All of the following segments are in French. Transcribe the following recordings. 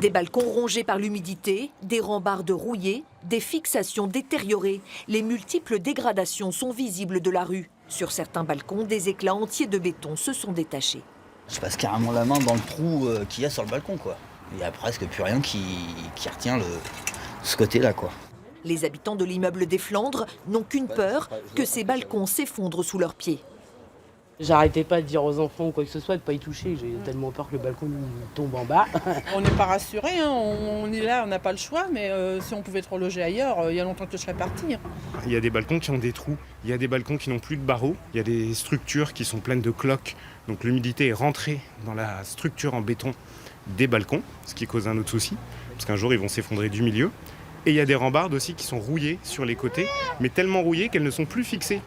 Des balcons rongés par l'humidité, des rambardes rouillées, des fixations détériorées. Les multiples dégradations sont visibles de la rue. Sur certains balcons, des éclats entiers de béton se sont détachés. Je passe carrément la main dans le trou qu'il y a sur le balcon, quoi. Il n'y a presque plus rien qui retient ce côté-là, quoi. Les habitants de l'immeuble des Flandres n'ont qu'une peur, que ces balcons s'effondrent sous leurs pieds. J'arrêtais pas de dire aux enfants ou quoi que ce soit de ne pas y toucher. J'ai tellement peur que le balcon tombe en bas. On n'est pas rassurés, hein. On est là, on n'a pas le choix, mais si on pouvait être relogé ailleurs, il y a longtemps que je serais partie. Il y a des balcons qui ont des trous, il y a des balcons qui n'ont plus de barreaux, il y a des structures qui sont pleines de cloques, donc l'humidité est rentrée dans la structure en béton des balcons, ce qui cause un autre souci, parce qu'un jour ils vont s'effondrer du milieu. Et il y a des rambardes aussi qui sont rouillées sur les côtés, mais tellement rouillées qu'elles ne sont plus fixées.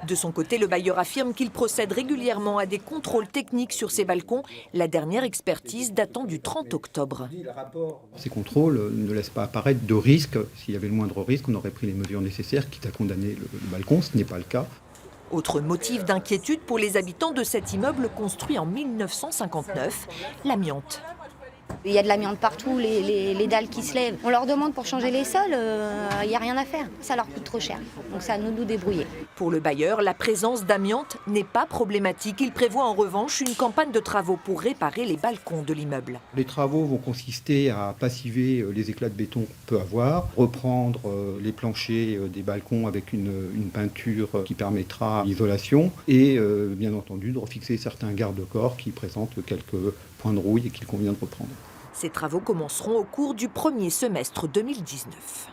De son côté, le bailleur affirme qu'il procède régulièrement à des contrôles techniques sur ces balcons, la dernière expertise datant du 30 octobre. Ces contrôles ne laissent pas apparaître de risque. S'il y avait le moindre risque, on aurait pris les mesures nécessaires, quitte à condamner le balcon. Ce n'est pas le cas. Autre motif d'inquiétude pour les habitants de cet immeuble construit en 1959, l'amiante. Il y a de l'amiante partout, les dalles qui se lèvent. On leur demande pour changer les sols, il n'y a rien à faire. Ça leur coûte trop cher. Donc c'est à nous de nous débrouiller. Pour le bailleur, la présence d'amiante n'est pas problématique. Il prévoit en revanche une campagne de travaux pour réparer les balcons de l'immeuble. Les travaux vont consister à passiver les éclats de béton qu'on peut avoir, reprendre les planchers des balcons avec une peinture qui permettra l'isolation et bien entendu de refixer certains garde-corps qui présentent quelques points de rouille et qu'il convient de reprendre. Ces travaux commenceront au cours du premier semestre 2019.